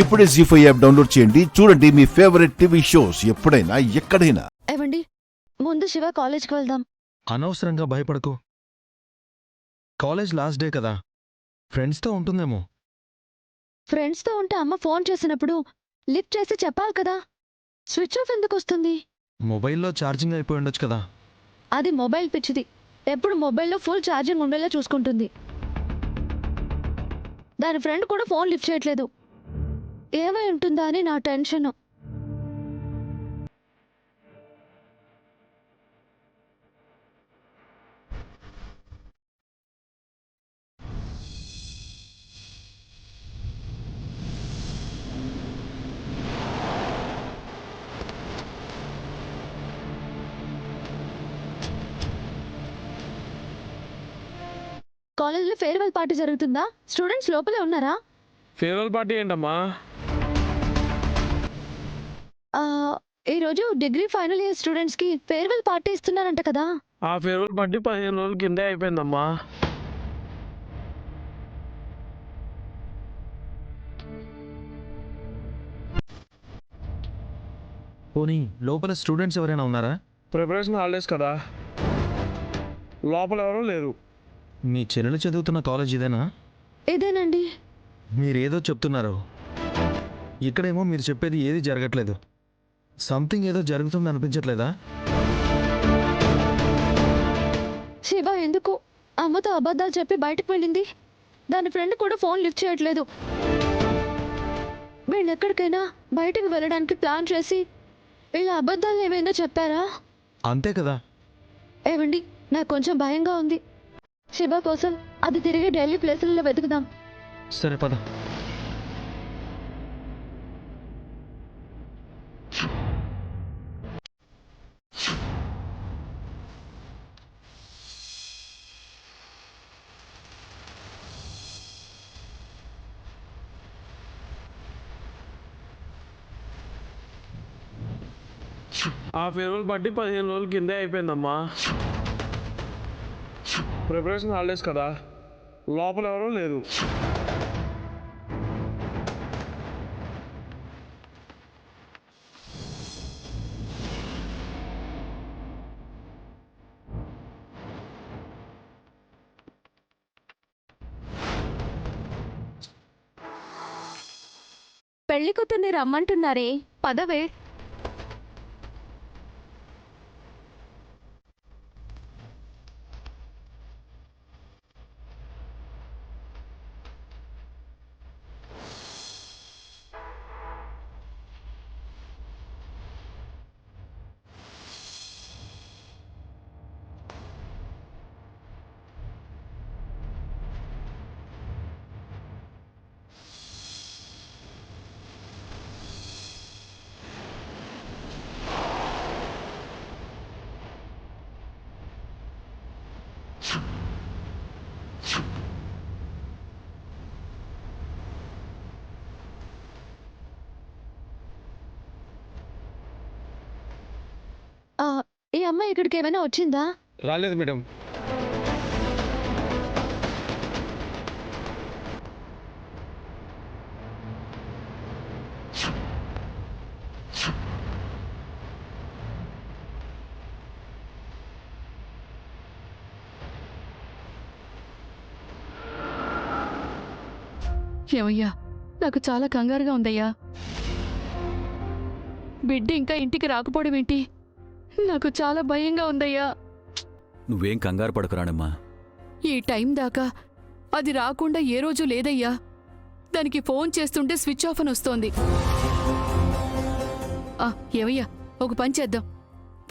ఇప్పుడే జీ5 app download చేయండి. చూడండి మీ ఫేవరెట్ టీవీ షోస్ ఎప్పుడైనా ఎక్కడైనా. ఏవండి, ముందు శివ కాలేజ్కి వెళ్దాం. అనవసరంగా భయపడకు. కాలేజ్ లాస్ట్ డే కదా, ఫ్రెండ్స్తో ఉంటుందేమో. ఫ్రెండ్స్తో ఉంటే అమ్మ ఫోన్ చేసినప్పుడు లిఫ్ట్ చేసి చెప్పాలి కదా. స్విచ్ ఆఫ్ ఎందుకు వస్తుంది? మొబైల్లో ఛార్జింగ్ అయిపోయి ఉండొచ్చు కదా. అది మొబైల్ పిచ్చిది. ఎప్పుడు మొబైల్లో ఫుల్ ఛార్జింగ్ ఉండేలా చూసుకుంటుంది. దాని ఫ్రెండ్ కూడా ఫోన్ లిఫ్ట్ చేయట్లేదు. ఏమై ఉంటుందా అని నా టెన్షన్. కాలేజీలో ఫేర్వెల్ పార్టీ జరుగుతుందా? స్టూడెంట్స్ లోపలే ఉన్నారా? ఫేర్వెల్ పార్టీ ఏంటమ్మా? ఆ, ఈరోజు డిగ్రీ ఫైనల్ ఇయర్ స్టూడెంట్స్కి ఫేర్వెల్ పార్టీ ఇస్తున్నారంట కదా. ఆ ఫేర్వెల్ పార్టీ 15 రోజుల కిందే అయిపోయిందమ్మా. పోనీ లోపల స్టూడెంట్స్ ఎవరైనా ఉన్నారా? ప్రిపరేషన్ హాలిడేస్ కదా, లోపల ఎవరూ లేరు. మీ చెల్లెలు చదువుతున్న కాలేజ్ ఇదేనా? ఇదేనండి. మీరేదో చెప్తున్నారు, ఇక్కడేమో మీరు చెప్పేది ఏది జరగట్లేదు. సంథింగ్ ఏదో జరుగుతుంది అనిపించట్లేదా? శివ ఎందుకు అమ్మతో అబద్ధాలు చెప్పి బయటకు వెళ్ళింది? దాని ఫ్రెండ్ కూడా ఫోన్ లిఫ్ట్ చేయట్లేదు. వీళ్ళు ఎక్కడికైనా బయటకు వెళ్ళడానికి ప్లాన్ చేసి ఇలా అబద్ధాలు ఏమైనా చెప్పారా? అంతే కదా. ఏవండి, నాకు కొంచెం భయంగా ఉంది. శివ కోసం అది తిరిగి ఢిల్లీ ప్లేసులలో వెతుకుదాం. సరే పద. ఆ ఫేర్వెల్ పార్టీ 15 రోజుల కిందే అయిపోయిందమ్మా. ప్రిపరేషన్ హాలిడేస్ కదా, లోపల ఎవరూ లేరు. పెళ్లి కూతుర్ని రమ్మంటున్నారే, పదవే. ఆ, ఈ అమ్మాయి ఇక్కడికి ఏమైనా వచ్చిందా? రాలేదు మేడం. ఏమయ్యా, నాకు చాలా కంగారుగా ఉందయ్యా. బిడ్డ ఇంకా ఇంటికి రాకపోవడం ఏంటి? నాకు చాలా భయంగా ఉందయ్యా. నువ్వేం కంగారు పడకురానమ్మా. ఈ టైం దాకా అది రాకుండా ఏ రోజు లేదయ్యా. దానికి ఫోన్ చేస్తుంటే స్విచ్ ఆఫ్ అని వస్తోంది. ఏమయ్యా, ఒక పని చేద్దాం,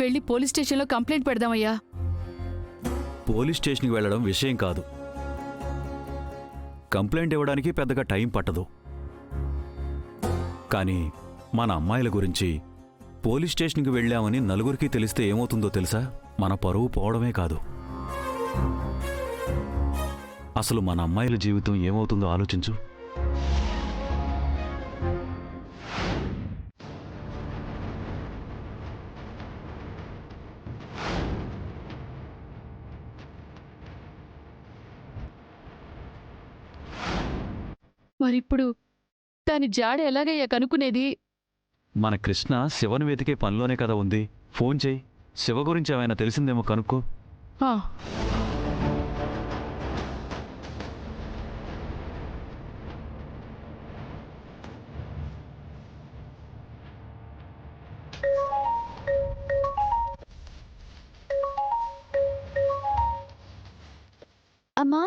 వెళ్ళి పోలీస్ స్టేషన్లో కంప్లైంట్ పెడదామయ్యా. పోలీస్ స్టేషన్కి వెళ్ళడం విషయం కాదు. కంప్లైంట్ ఇవ్వడానికి పెద్దగా టైం పట్టదు. కానీ మన అమ్మాయిల గురించి పోలీస్ స్టేషన్కి వెళ్ళామని నలుగురికి తెలిస్తే ఏమవుతుందో తెలుసా? మన పరువు పోవడమే కాదు, అసలు మన అమ్మాయిల జీవితం ఏమవుతుందో ఆలోచించు. మరిప్పుడు దాని జాడ ఎలాగయ్యా కనుక్కునేది? మన కృష్ణ శివను వెతికే పనిలోనే కదా ఉంది. ఫోన్ చేయి, శివ గురించి ఏమైనా తెలిసిందేమో కనుక్కో. ఆ, అమ్మా.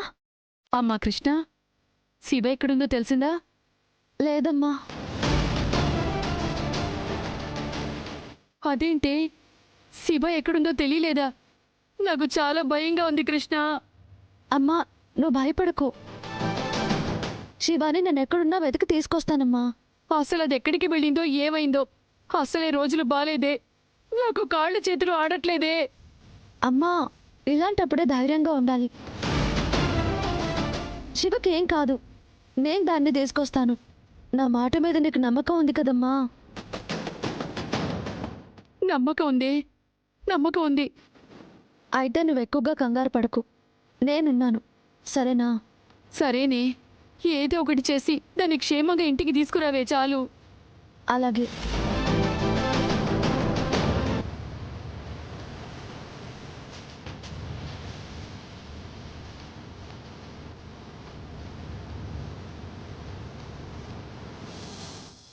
అమ్మా కృష్ణ, శివ ఎక్కడుందో తెలిసిందా? లేదమ్మా. అదేంటి, శివ ఎక్కడుందో తెలియలేదా? నాకు చాలా భయంగా ఉంది కృష్ణ. అమ్మా, నువ్వు భయపడకు. శివాని నేను ఎక్కడున్నా వెతికి తీసుకొస్తానమ్మా. అసలు అది ఎక్కడికి వెళ్ళిందో ఏమైందో. అసలే రోజులు బాలేదే, నాకు కాళ్ళు చేతులు ఆడట్లేదే. అమ్మా, ఇలాంటప్పుడే ధైర్యంగా ఉండాలి. శివకి ఏం కాదు, నేను దాన్ని తీసుకొస్తాను. నా మాట మీద నీకు నమ్మకం ఉంది కదమ్మా. నమ్మకం ఉంది, నమ్మకం ఉంది. అయితే నువ్వు ఎక్కువగా కంగారు పడకు, నేనున్నాను, సరేనా? సరేనే, ఏదో ఒకటి చేసి దాన్ని క్షేమంగా ఇంటికి తీసుకురావే చాలు. అలాగే.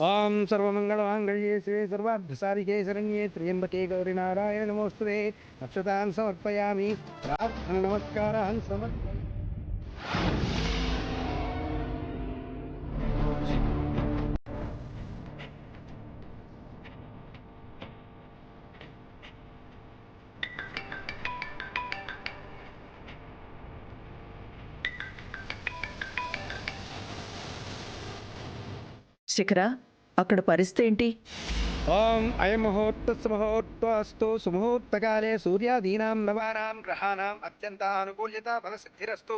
ఓం సర్వమంగళమాంగళ్యే శివే సర్వార్థసారికే శరణ్యే త్ర్యంబకే గౌరి నారాయణ నమోస్తుతే. అక్షతాన్ సమర్పయామి, ప్రార్థన నమస్కారాన్ సమర్పయామి. శిఖర, అక్కడ పరిస్థితి ఏంటి? ఓం అయం ముహూర్తస్సు ముహూర్తస్తు సుముహూర్తకాలే సూర్యాదీనాం నవానాం గ్రహాణాం అత్యంత అనుకూల్యత ఫలసిద్ధిరస్తు.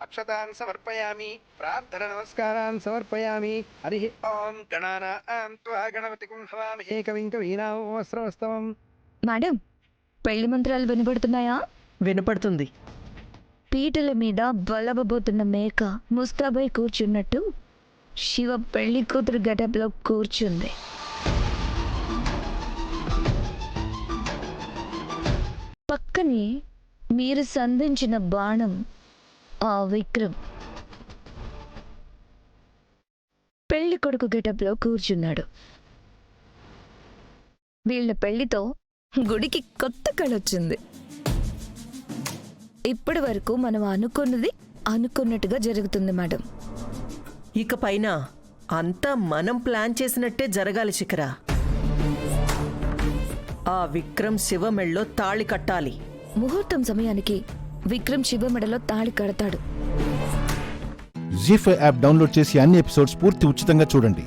అక్షతాన్ సమర్పయామి, ప్రార్థన నమస్కారాన్ సమర్పయామి. హరి ఓం గణానాం త్వా గణపతిం హవామహే కవిం కవీనామస్రవస్తవం. మేడం, పెళ్లి మంత్రాలు వినబడుతున్నాయా? వినపడుతుంది. పీటల మీద బలబబోతున్న మేక ముస్తాబై కూర్చున్నట్టు శివ పెళ్లి కూతురు గెటప్లో కూర్చుంది. పక్కనే మీరు సంధించిన బాణం ఆ విక్రమ్ పెళ్లి కొడుకు గెటప్లో కూర్చున్నాడు. వీళ్ళ పెళ్లితో గుడికి కొత్త కళొచ్చింది. ఇప్పటి వరకు మనం అనుకున్నది అనుకున్నట్టుగా జరుగుతుంది మేడం. ఇక పైన అంతా మనం ప్లాన్ చేసినట్టే జరగాలి శిఖర. ఆ విక్రమ్ శివ మెళ్ళో తాళి కట్టాలి. ముహూర్తం సమయానికి విక్రమ్ శివ మెడలో తాళి కడతాడు. జీ5 యాప్ డౌన్లోడ్ చేసి అన్ని ఎపిసోడ్స్ పూర్తి ఉచితంగా చూడండి.